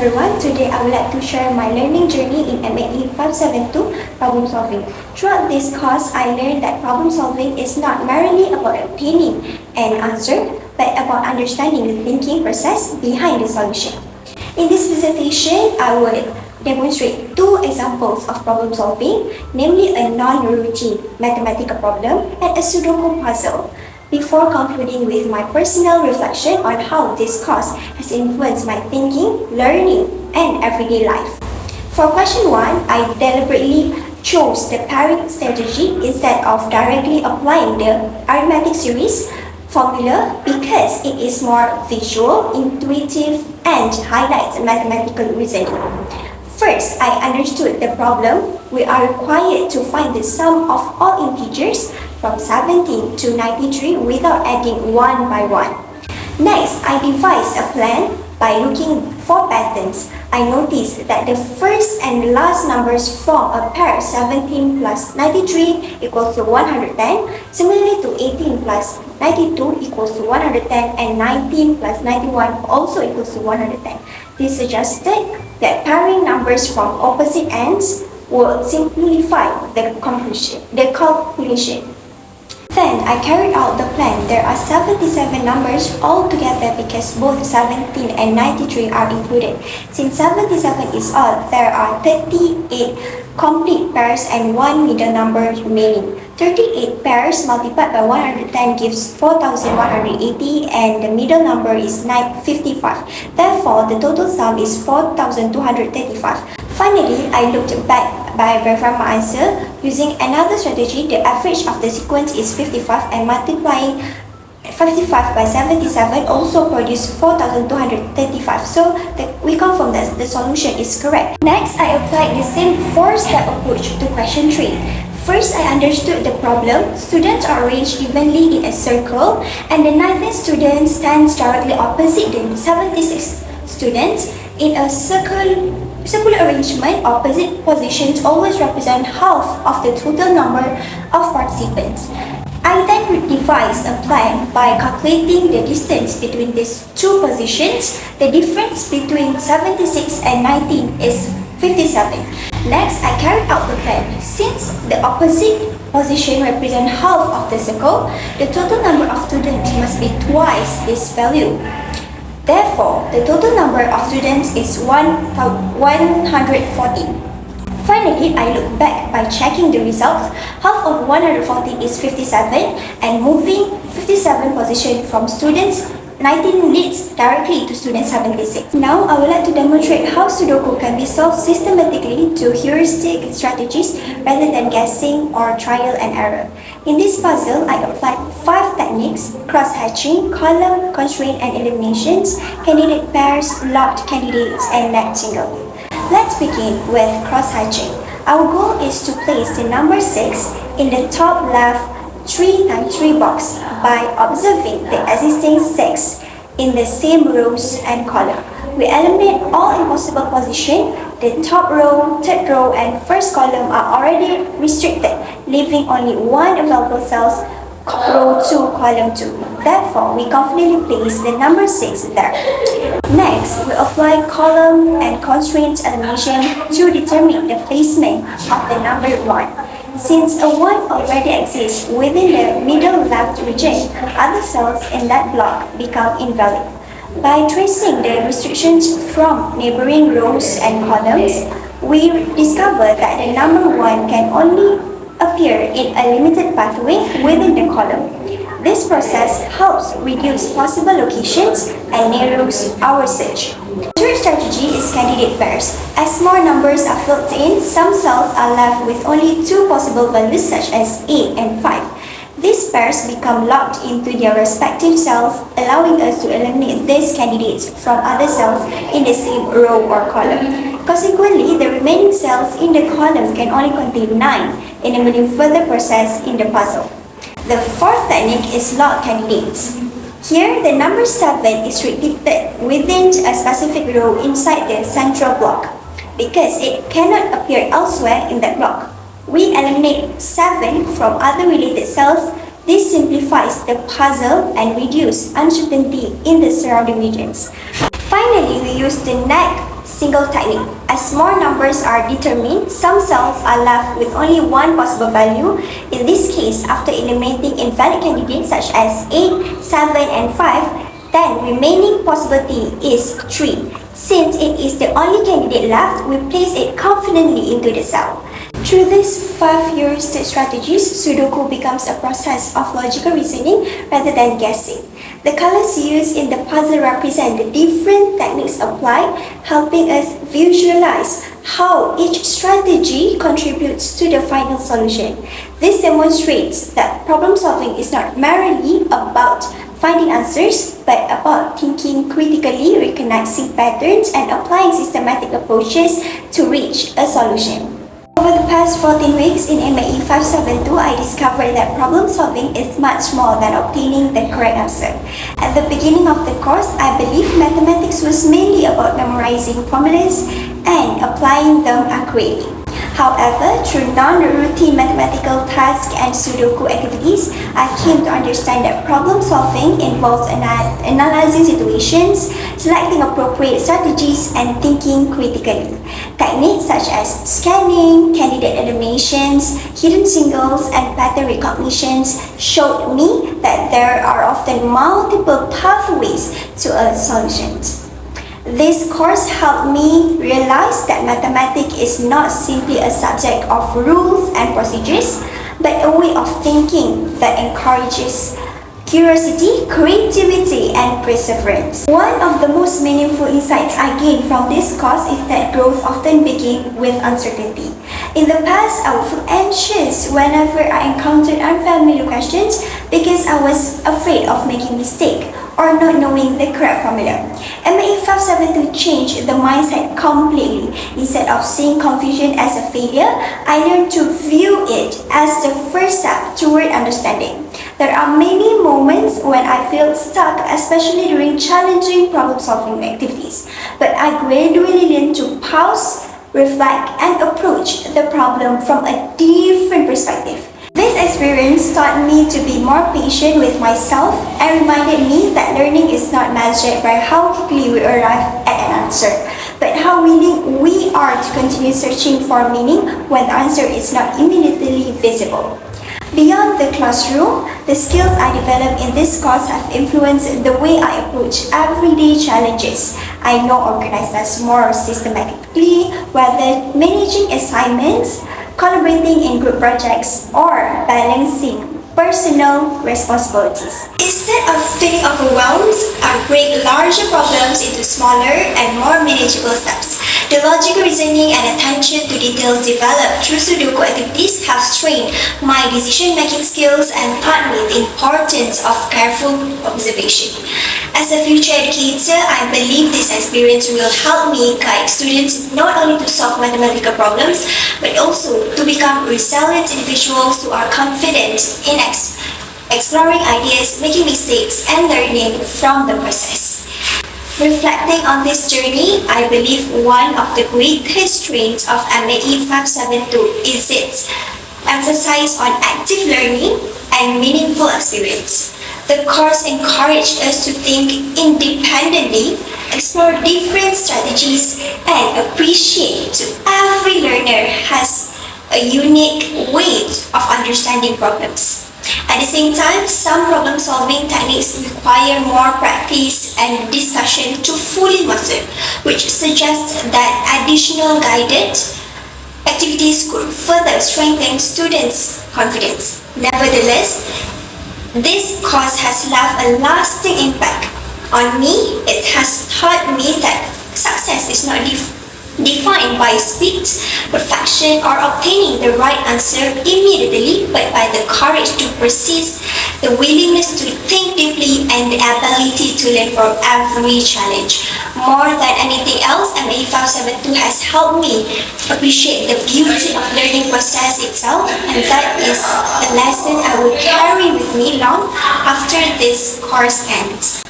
everyone, today I would like to share my learning journey in MAE 572 problem solving. Throughout this course, I learned that problem solving is not merely about obtaining an answer, but about understanding the thinking process behind the solution. In this presentation, I will demonstrate two examples of problem solving, namely a non-routine mathematical problem and a Sudoku puzzle, before concluding with my personal reflection on how this course has influenced my thinking, learning, and everyday life. For question 1, I deliberately chose the pairing strategy instead of directly applying the arithmetic series formula because it is more visual, intuitive, and highlights mathematical reasoning. First, I understood the problem. We are required to find the sum of all integers from 17 to 93 without adding one by one. Next, I devised a plan by looking for patterns. I noticed that the first and last numbers form a pair. 17 plus 93 equals to 110. Similarly to 18 plus 92 equals to 110, and 19 plus 91 also equals to 110. This suggested that pairing numbers from opposite ends would simplify the calculation. Then I carried out the plan. There are 77 numbers altogether because both 17 and 93 are included. Since 77 is odd, there are 38 complete pairs and one middle number remaining. 38 pairs multiplied by 110 gives 4,180 and the middle number is 955. Therefore, the total sum is 4,235. Finally, I looked back by verifying my answer. Using another strategy, the average of the sequence is 55 and multiplying 55 by 77 also produced 4,235. So we confirm that the solution is correct. Next, I applied the same four-step approach to question 3. First, I understood the problem. Students are arranged evenly in a circle and the 19th student stands directly opposite the 76 students. In a circular arrangement, opposite positions always represent half of the total number of participants. I then devised a plan by calculating the distance between these two positions. The difference between 76 and 19 is 57. Next, I carried out the plan. Since the opposite position represents half of the circle, the total number of students must be twice this value. Therefore, the total number of students is 114. Finally, I look back by checking the results. Half of 114 is 57 and moving 57 position from students 19 leads directly to student 76. Now, I would like to demonstrate how Sudoku can be solved systematically to heuristic strategies rather than guessing or trial and error. In this puzzle, I applied 5 techniques: cross-hatching, column, constraint and eliminations, candidate pairs, locked candidates, and net single. Let's begin with cross-hatching. Our goal is to place the number 6 in the top left 3 times 3 box by observing the existing 6 in the same rows and column. We eliminate all impossible positions. The top row, third row, and first column are already restricted, leaving only one available cells, row 2, column 2. Therefore, we confidently place the number 6 there. Next, we apply column and constraint elimination to determine the placement of the number 1. Since a 1 already exists within the middle left region, other cells in that block become invalid. By tracing the restrictions from neighboring rows and columns, we discover that the number 1 can only appear in a limited pathway within the column. This process helps reduce possible locations and narrows our search. The third strategy is candidate pairs. As more numbers are filled in, some cells are left with only 2 possible values such as 8 and 5. These pairs become locked into their respective cells, allowing us to eliminate these candidates from other cells in the same row or column. Consequently, the remaining cells in the column can only contain 9, enabling further process in the puzzle. The fourth technique is locked candidates. Here, the number 7 is repeated within a specific row inside the central block. Because it cannot appear elsewhere in that block, we eliminate 7 from other related cells. This simplifies the puzzle and reduces uncertainty in the surrounding regions. Finally, we use the net single technique. As more numbers are determined, some cells are left with only one possible value. In this case, after eliminating invalid candidates such as 8, 7, and 5, then remaining possibility is 3. Since it is the only candidate left, we place it confidently into the cell. Through these 5 state strategies, Sudoku becomes a process of logical reasoning rather than guessing. The colors used in the puzzle represent the different techniques applied, helping us visualize how each strategy contributes to the final solution. This demonstrates that problem solving is not merely about finding answers, but about thinking critically, recognizing patterns, and applying systematic approaches to reach a solution. Over the past 14 weeks in MAE 572, I discovered that problem solving is much more than obtaining the correct answer. At the beginning of the course, I believed mathematics was mainly about memorizing formulas and applying them accurately. However, through non-routine mathematical tasks and Sudoku activities, I came to understand that problem solving involves analyzing situations, selecting appropriate strategies, and thinking critically. Techniques such as scanning, candidate eliminations, hidden singles, and pattern recognitions showed me that there are often multiple pathways to a solution. This course helped me realize that mathematics is not simply a subject of rules and procedures, but a way of thinking that encourages curiosity, creativity, and perseverance. One of the most meaningful insights I gained from this course is that growth often begins with uncertainty. In the past, I would feel anxious whenever I encountered unfamiliar questions because I was afraid of making mistakes or not knowing the correct formula. MAE 572 changed the mindset completely. Instead of seeing confusion as a failure, I learned to view it as the first step toward understanding. There are many moments when I feel stuck, especially during challenging problem-solving activities, but I gradually learned to pause, reflect, and approach the problem from a different perspective. This experience taught me to be more patient with myself and reminded me that learning is not measured by how quickly we arrive at an answer, but how willing we are to continue searching for meaning when the answer is not immediately visible. Beyond the classroom, the skills I developed in this course have influenced the way I approach everyday challenges. I now organize tasks more systematically, whether managing assignments, collaborating in group projects, or balancing personal responsibilities. Instead of feeling overwhelmed, I break larger problems into smaller and more manageable steps. The logical reasoning and attention to details developed through Sudoku activities have trained my decision-making skills and taught me the importance of careful observation. As a future educator, I believe this experience will help me guide students not only to solve mathematical problems, but also to become resilient individuals who are confident in exploring ideas, making mistakes, and learning from the process. Reflecting on this journey, I believe one of the greatest strengths of MAE 572 is its emphasis on active learning and meaningful experience. The course encouraged us to think independently, explore different strategies, and appreciate every learner has a unique way of understanding problems. At the same time, some problem-solving techniques require more practice and discussion to fully master, which suggests that additional guided activities could further strengthen students' confidence. Nevertheless, this course has left a lasting impact on me. It has taught me that success is not defined by speed, perfection, or obtaining the right answer immediately, but by the courage to persist, the willingness to think deeply, and the ability to learn from every challenge. More than anything else, MAE 572 has helped me appreciate the beauty of learning process itself, and that is a lesson I will carry with me long after this course ends.